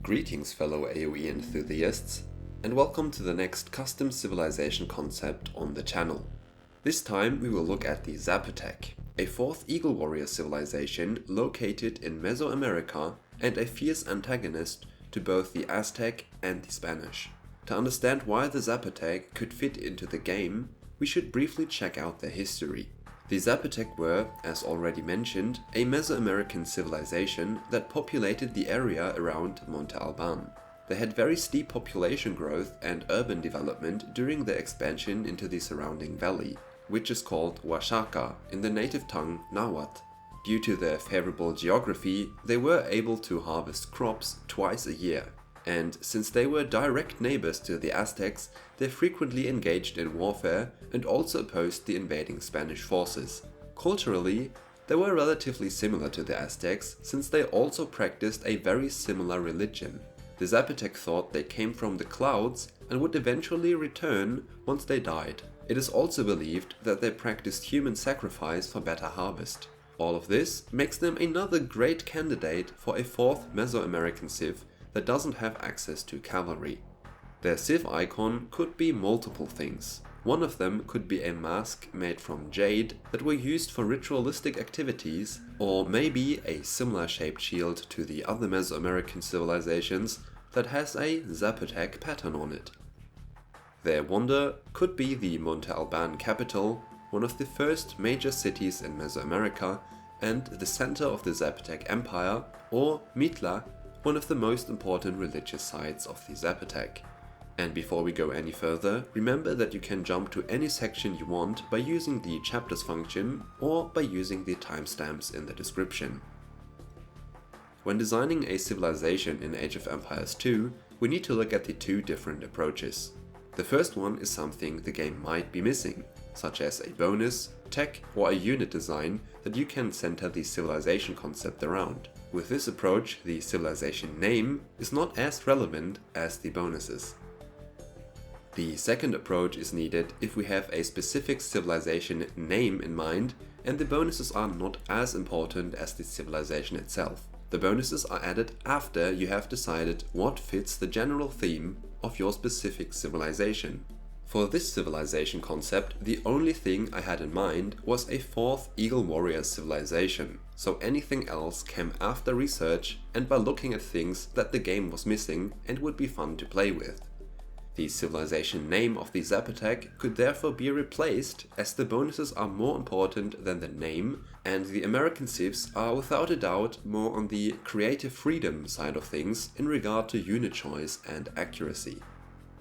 Greetings fellow AoE enthusiasts, and welcome to the next custom civilization concept on the channel. This time we will look at the Zapotec, a fourth Eagle Warrior civilization located in Mesoamerica and a fierce antagonist to both the Aztec and the Spanish. To understand why the Zapotec could fit into the game, we should briefly check out their history. The Zapotec were, as already mentioned, a Mesoamerican civilization that populated the area around Monte Alban. They had very steep population growth and urban development during their expansion into the surrounding valley, which is called Oaxaca in the native tongue Nahuatl. Due to their favorable geography, they were able to harvest crops twice a year. And since they were direct neighbors to the Aztecs, they frequently engaged in warfare and also opposed the invading Spanish forces. Culturally, they were relatively similar to the Aztecs, since they also practiced a very similar religion. The Zapotec thought they came from the clouds and would eventually return once they died. It is also believed that they practiced human sacrifice for better harvest. All of this makes them another great candidate for a fourth Mesoamerican civ that doesn't have access to cavalry. Their civ icon could be multiple things. One of them could be a mask made from jade that were used for ritualistic activities, or maybe a similar shaped shield to the other Mesoamerican civilizations that has a Zapotec pattern on it. Their wonder could be the Monte Alban capital, one of the first major cities in Mesoamerica and the center of the Zapotec Empire, or Mitla, one of the most important religious sites of the Zapotec. And before we go any further, remember that you can jump to any section you want by using the chapters function or by using the timestamps in the description. When designing a civilization in Age of Empires 2, we need to look at the two different approaches. The first one is something the game might be missing, such as a bonus, tech or a unit design that you can center the civilization concept around. With this approach, the civilization name is not as relevant as the bonuses. The second approach is needed if we have a specific civilization name in mind and the bonuses are not as important as the civilization itself. The bonuses are added after you have decided what fits the general theme of your specific civilization. For this civilization concept, the only thing I had in mind was a fourth Eagle Warrior civilization, so anything else came after research and by looking at things that the game was missing and would be fun to play with. The civilization name of the Zapotec could therefore be replaced, as the bonuses are more important than the name, and the American civs are without a doubt more on the creative freedom side of things in regard to unit choice and accuracy.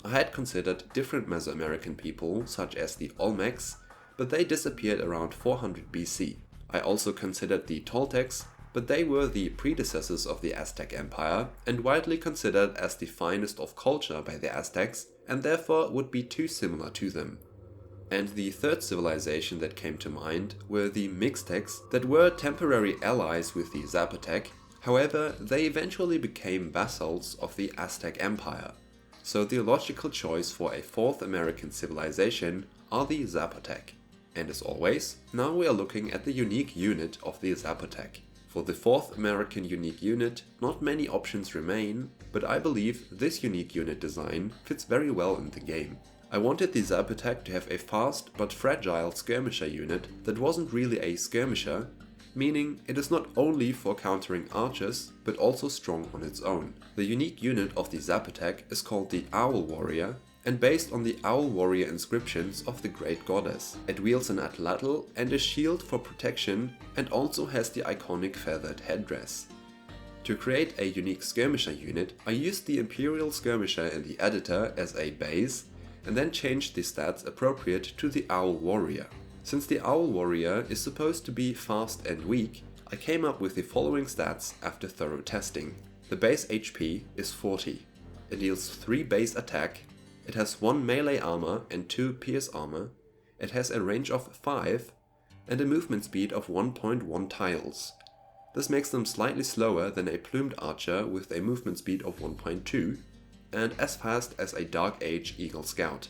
I had considered different Mesoamerican people, such as the Olmecs, but they disappeared around 400 BC. I also considered the Toltecs, but they were the predecessors of the Aztec Empire and widely considered as the finest of culture by the Aztecs and therefore would be too similar to them. And the third civilization that came to mind were the Mixtecs that were temporary allies with the Zapotec, however they eventually became vassals of the Aztec Empire. So the logical choice for a fourth American civilization are the Zapotec. And as always, now we are looking at the unique unit of the Zapotec. For the fourth American unique unit, not many options remain, but I believe this unique unit design fits very well in the game. I wanted the Zapotec to have a fast but fragile skirmisher unit that wasn't really a skirmisher, meaning it is not only for countering archers, but also strong on its own. The unique unit of the Zapotec is called the Owl Warrior, and based on the Owl Warrior inscriptions of the Great Goddess. It wields an atlatl and a shield for protection, and also has the iconic feathered headdress. To create a unique skirmisher unit, I used the Imperial Skirmisher in the editor as a base, and then changed the stats appropriate to the Owl Warrior. Since the Owl Warrior is supposed to be fast and weak, I came up with the following stats after thorough testing. The base HP is 40. It deals 3 base attack, it has 1 melee armor and 2 pierce armor, it has a range of 5, and a movement speed of 1.1 tiles. This makes them slightly slower than a plumed archer with a movement speed of 1.2, and as fast as a Dark Age Eagle Scout.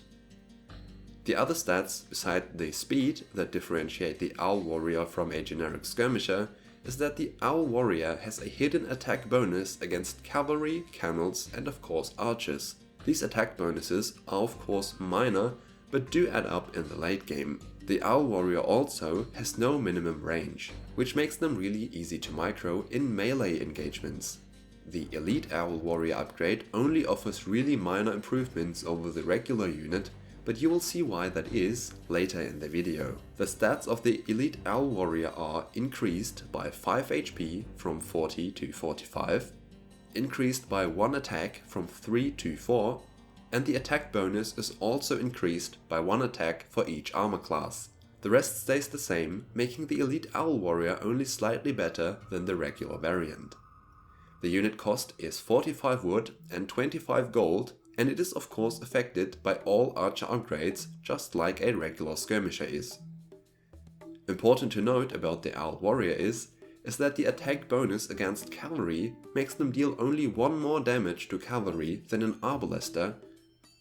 The other stats, beside the speed that differentiate the Owl Warrior from a generic skirmisher, is that the Owl Warrior has a hidden attack bonus against cavalry, camels, and of course archers. These attack bonuses are of course minor, but do add up in the late game. The Owl Warrior also has no minimum range, which makes them really easy to micro in melee engagements. The Elite Owl Warrior upgrade only offers really minor improvements over the regular unit, but you will see why that is later in the video. The stats of the Elite Owl Warrior are increased by 5 HP from 40 to 45, increased by 1 attack from 3 to 4, and the attack bonus is also increased by 1 attack for each armor class. The rest stays the same, making the Elite Owl Warrior only slightly better than the regular variant. The unit cost is 45 wood and 25 gold, and it is of course affected by all archer upgrades, just like a regular skirmisher is. Important to note about the Owl Warrior is that the attack bonus against cavalry makes them deal only 1 more damage to cavalry than an Arbalister,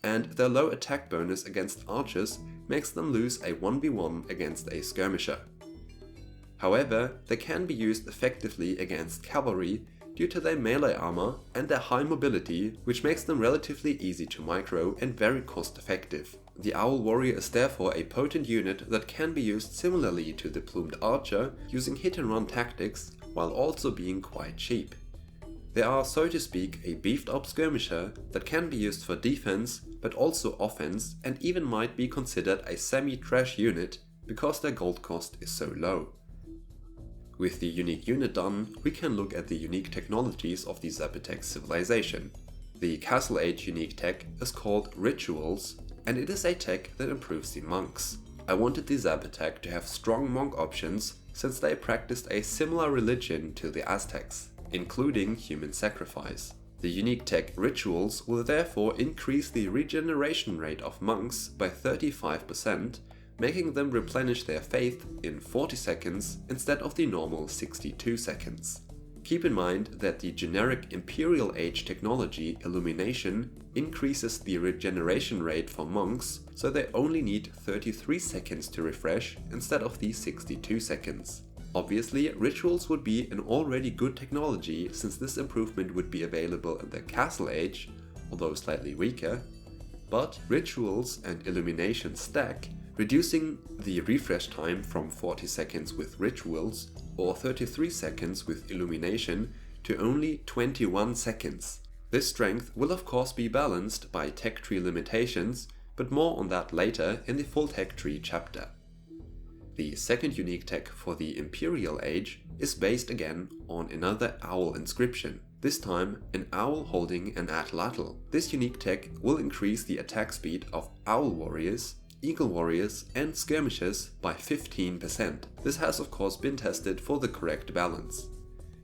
and their low attack bonus against archers makes them lose a 1v1 against a skirmisher. However, they can be used effectively against cavalry due to their melee armor and their high mobility, which makes them relatively easy to micro and very cost effective. The Owl Warrior is therefore a potent unit that can be used similarly to the Plumed Archer, using hit and run tactics while also being quite cheap. They are, so to speak, a beefed up skirmisher that can be used for defense, but also offense, and even might be considered a semi-trash unit because their gold cost is so low. With the unique unit done, we can look at the unique technologies of the Zapotec civilization. The Castle Age unique tech is called Rituals, and it is a tech that improves the monks. I wanted the Zapotec to have strong monk options since they practiced a similar religion to the Aztecs, including human sacrifice. The unique tech Rituals will therefore increase the regeneration rate of monks by 35%, making them replenish their faith in 40 seconds instead of the normal 62 seconds. Keep in mind that the generic Imperial Age technology Illumination increases the regeneration rate for monks, so they only need 33 seconds to refresh instead of the 62 seconds. Obviously, Rituals would be an already good technology since this improvement would be available in the Castle Age, although slightly weaker, but Rituals and Illumination stack, reducing the refresh time from 40 seconds with Rituals or 33 seconds with Illumination to only 21 seconds. This strength will of course be balanced by tech tree limitations, but more on that later in the full tech tree chapter. The second unique tech for the Imperial Age is based again on another owl inscription, this time an owl holding an atlatl. This unique tech will increase the attack speed of Owl Warriors, Eagle Warriors and Skirmishers by 15%. This has of course been tested for the correct balance.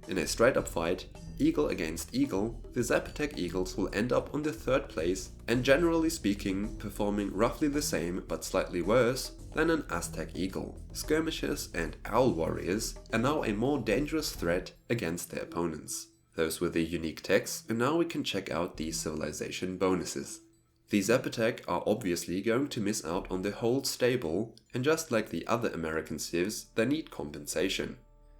In a straight up fight, Eagle against Eagle, the Zapotec Eagles will end up on the 3rd place and generally speaking performing roughly the same but slightly worse than an Aztec Eagle. Skirmishers and Owl Warriors are now a more dangerous threat against their opponents. Those were the unique techs, and now we can check out the civilization bonuses. The Zapotec are obviously going to miss out on the whole stable, and just like the other American civs, they need compensation.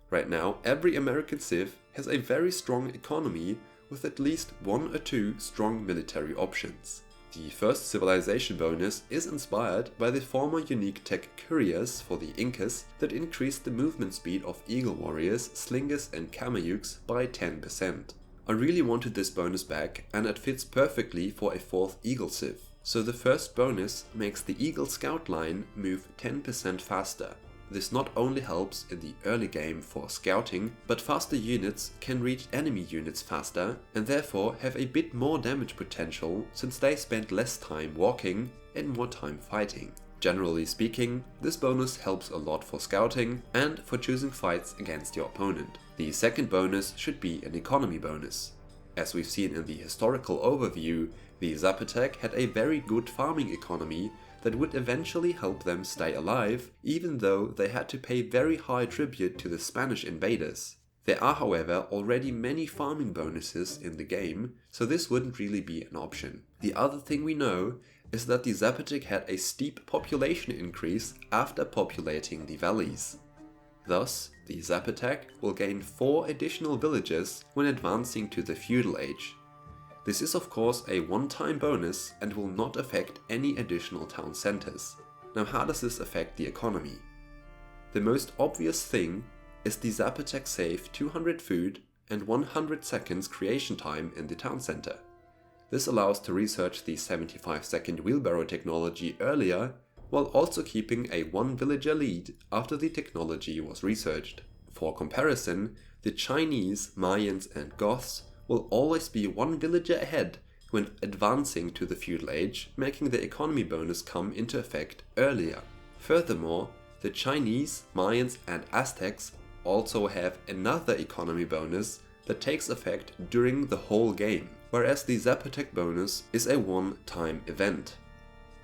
Right now, every American civ has a very strong economy with at least 1 or 2 strong military options. The first civilization bonus is inspired by the former unique tech Couriers for the Incas that increased the movement speed of Eagle Warriors, Slingers and Kameyuks by 10%. I really wanted this bonus back, and it fits perfectly for a 4th Eagle civ. So the first bonus makes the Eagle Scout line move 10% faster. This not only helps in the early game for scouting, but faster units can reach enemy units faster and therefore have a bit more damage potential since they spend less time walking and more time fighting. Generally speaking, this bonus helps a lot for scouting and for choosing fights against your opponent. The second bonus should be an economy bonus. As we've seen in the historical overview, the Zapotec had a very good farming economy that would eventually help them stay alive, even though they had to pay very high tribute to the Spanish invaders. There are however already many farming bonuses in the game, so this wouldn't really be an option. The other thing we know is that the Zapotec had a steep population increase after populating the valleys. Thus, The Zapotec will gain 4 additional villages when advancing to the feudal age. This is of course a one-time bonus and will not affect any additional town centers. Now how does this affect the economy? The most obvious thing is the Zapotec save 200 food and 100 seconds creation time in the town center. This allows to research the 75-second wheelbarrow technology earlier, while also keeping a 1 villager lead after the technology was researched. For comparison, the Chinese, Mayans and Goths will always be 1 villager ahead when advancing to the feudal age, making the economy bonus come into effect earlier. Furthermore, the Chinese, Mayans and Aztecs also have another economy bonus that takes effect during the whole game, whereas the Zapotec bonus is a one-time event.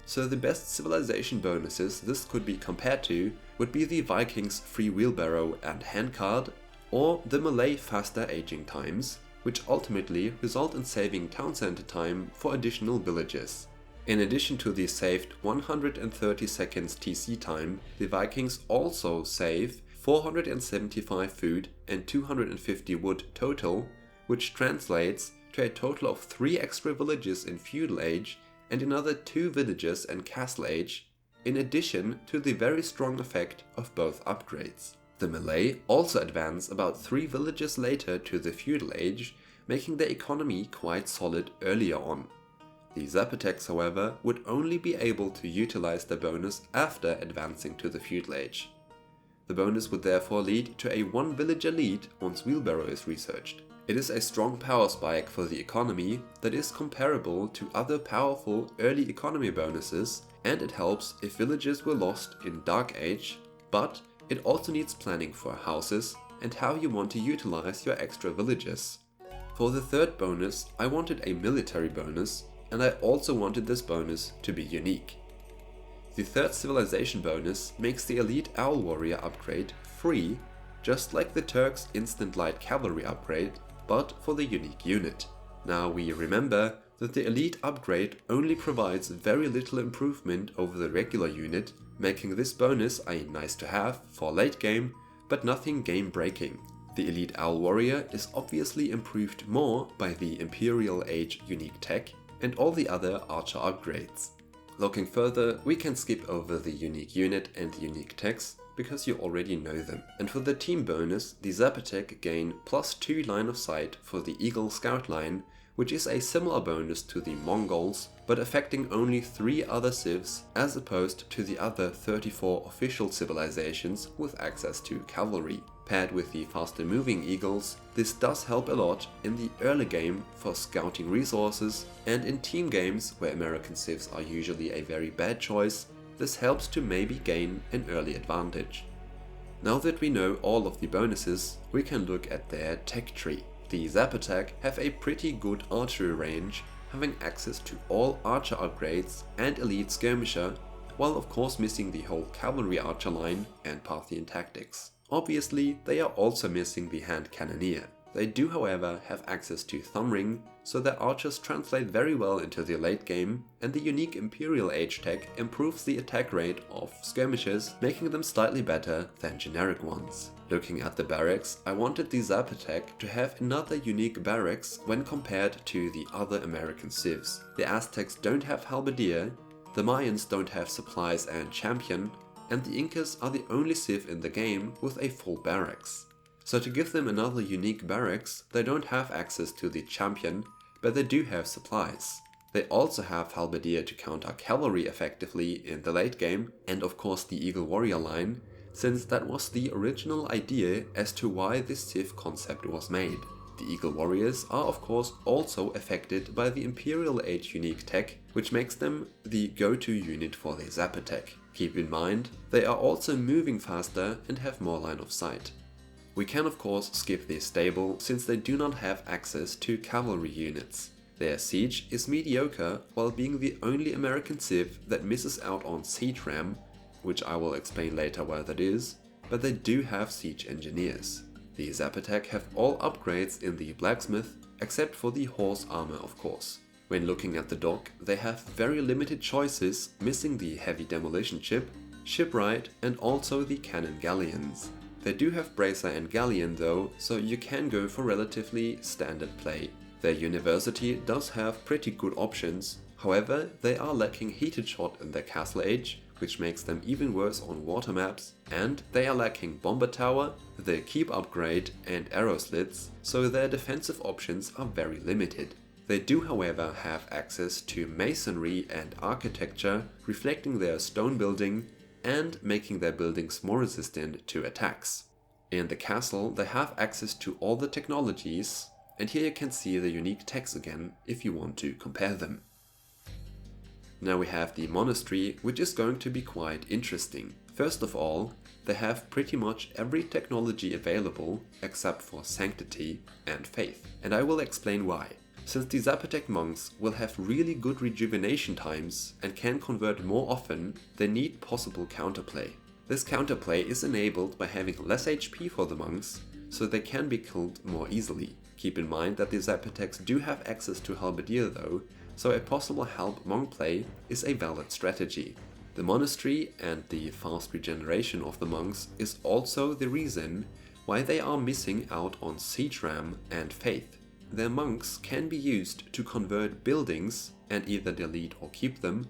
So the best civilization bonuses this could be compared to would be the Vikings' free wheelbarrow and handcart, or the Malay faster aging times, which ultimately result in saving town center time for additional villages. In addition to the saved 130 seconds TC time, the Vikings also save 475 food and 250 wood total, which translates to a total of 3 extra villages in feudal age and another 2 villages in castle age, in addition to the very strong effect of both upgrades. The Malay also advance about 3 villages later to the feudal age, making their economy quite solid earlier on. The Zapotecs, however, would only be able to utilize the bonus after advancing to the feudal age. The bonus would therefore lead to a 1 villager lead once wheelbarrow is researched. It is a strong power spike for the economy that is comparable to other powerful early economy bonuses, and it helps if villages were lost in Dark Age, but it also needs planning for houses and how you want to utilize your extra villages. For the third bonus, I wanted a military bonus, and I also wanted this bonus to be unique. The third civilization bonus makes the elite owl warrior upgrade free, just like the Turks' instant light cavalry upgrade, but for the unique unit. Now we remember that the elite upgrade only provides very little improvement over the regular unit, making this bonus a nice to have for late game, but nothing game breaking. The elite owl warrior is obviously improved more by the Imperial Age unique tech and all the other archer upgrades. Looking further, we can skip over the unique unit and the unique techs because you already know them. And for the team bonus, the Zapotec gain +2 line of sight for the Eagle Scout line, which is a similar bonus to the Mongols, but affecting only 3 other civs as opposed to the other 34 official civilizations with access to cavalry. Paired with the faster moving eagles, this does help a lot in the early game for scouting resources, and in team games where American civs are usually a very bad choice, this helps to maybe gain an early advantage. Now that we know all of the bonuses, we can look at their tech tree. The Zapotec have a pretty good archery range, having access to all archer upgrades and elite skirmisher, while of course missing the whole cavalry archer line and Parthian tactics. Obviously, they are also missing the hand cannoneer. They do however have access to thumb ring, so their archers translate very well into the late game, and the unique Imperial Age tech improves the attack rate of skirmishers, making them slightly better than generic ones. Looking at the barracks, I wanted the Zapotec to have another unique barracks when compared to the other American civs. The Aztecs don't have halberdier, the Mayans don't have supplies and champion, and the Incas are the only civ in the game with a full barracks. So to give them another unique barracks, they don't have access to the champion, but they do have supplies. They also have halberdier to counter cavalry effectively in the late game, and of course the Eagle Warrior line, since that was the original idea as to why this civ concept was made. The Eagle Warriors are of course also affected by the Imperial Age unique tech, which makes them the go-to unit for the Zapotec. Keep in mind, they are also moving faster and have more line of sight. We can of course skip their stable since they do not have access to cavalry units. Their siege is mediocre while being the only American civ that misses out on siege ram, which I will explain later why that is, but they do have siege engineers. The Zapotec have all upgrades in the blacksmith, except for the horse armor of course. When looking at the dock, they have very limited choices, missing the heavy demolition ship, shipwright and also the cannon galleons. They do have Bracer and Galleon though, so you can go for relatively standard play. Their university does have pretty good options, however they are lacking heated shot in their castle age, which makes them even worse on water maps, and they are lacking bomber tower, the keep upgrade and arrow slits, so their defensive options are very limited. They do however have access to masonry and architecture, reflecting their stone building and making their buildings more resistant to attacks. In the castle they have access to all the technologies, and here you can see the unique techs again if you want to compare them. Now we have the monastery, which is going to be quite interesting. First of all, they have pretty much every technology available except for sanctity and faith, and I will explain why. Since the Zapotec monks will have really good rejuvenation times and can convert more often, they need possible counterplay. This counterplay is enabled by having less HP for the monks, so they can be killed more easily. Keep in mind that the Zapotecs do have access to halberdier though, so a possible help monk play is a valid strategy. The monastery and the fast regeneration of the monks is also the reason why they are missing out on siege ram and faith. Their monks can be used to convert buildings and either delete or keep them,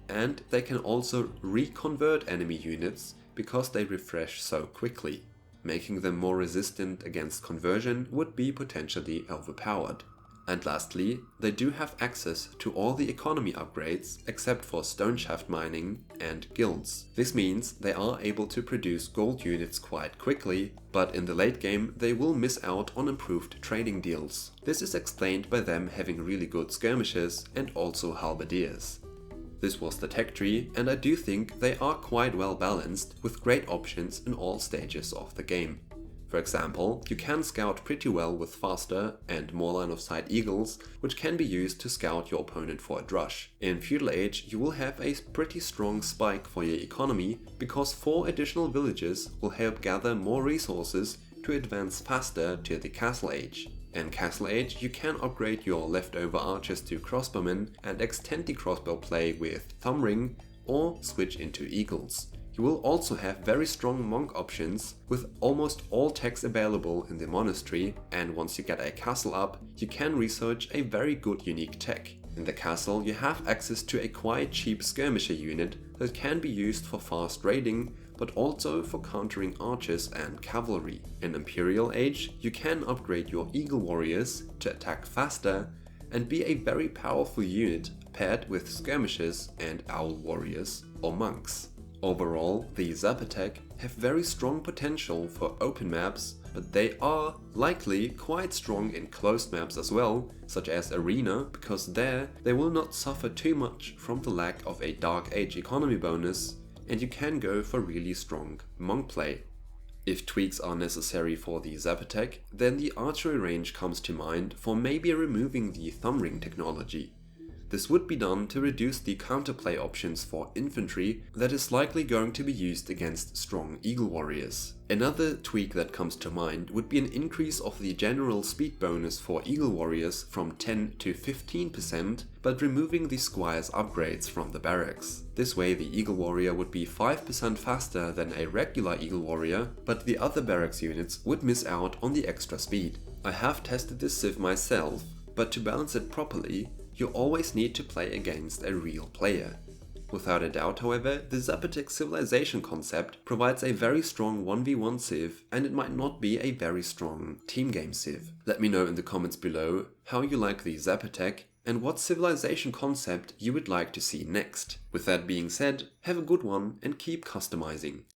and they can also reconvert enemy units because they refresh so quickly. Making them more resistant against conversion would be potentially overpowered. And lastly, they do have access to all the economy upgrades except for stone shaft mining and guilds. This means they are able to produce gold units quite quickly, but in the late game they will miss out on improved trading deals. This is explained by them having really good skirmishes and also halberdiers. This was the tech tree, and I do think they are quite well balanced with great options in all stages of the game. For example, you can scout pretty well with faster and more line of sight eagles, which can be used to scout your opponent for a drush. In Feudal Age you will have a pretty strong spike for your economy because 4 additional villages will help gather more resources to advance faster to the Castle Age. In Castle Age you can upgrade your leftover archers to crossbowmen and extend the crossbow play with thumb ring or switch into eagles. You will also have very strong monk options with almost all techs available in the monastery, and once you get a castle up, you can research a very good unique tech. In the castle you have access to a quite cheap skirmisher unit that can be used for fast raiding, but also for countering archers and cavalry. In Imperial Age you can upgrade your eagle warriors to attack faster and be a very powerful unit paired with skirmishers and owl warriors or monks. Overall, the Zapotec have very strong potential for open maps, but they are likely quite strong in closed maps as well, such as Arena, because there they will not suffer too much from the lack of a Dark Age economy bonus, and you can go for really strong monk play. If tweaks are necessary for the Zapotec, then the archery range comes to mind for maybe removing the thumb ring technology. This would be done to reduce the counterplay options for infantry that is likely going to be used against strong eagle warriors. Another tweak that comes to mind would be an increase of the general speed bonus for eagle warriors from 10 to 15%, but removing the squire's upgrades from the barracks. This way the eagle warrior would be 5% faster than a regular eagle warrior, but the other barracks units would miss out on the extra speed. I have tested this civ myself, but to balance it properly, you always need to play against a real player. Without a doubt, however, the Zapotec Civilization Concept provides a very strong 1v1 civ, and it might not be a very strong team game civ. Let me know in the comments below how you like the Zapotec and what civilization concept you would like to see next. With that being said, have a good one and keep customizing.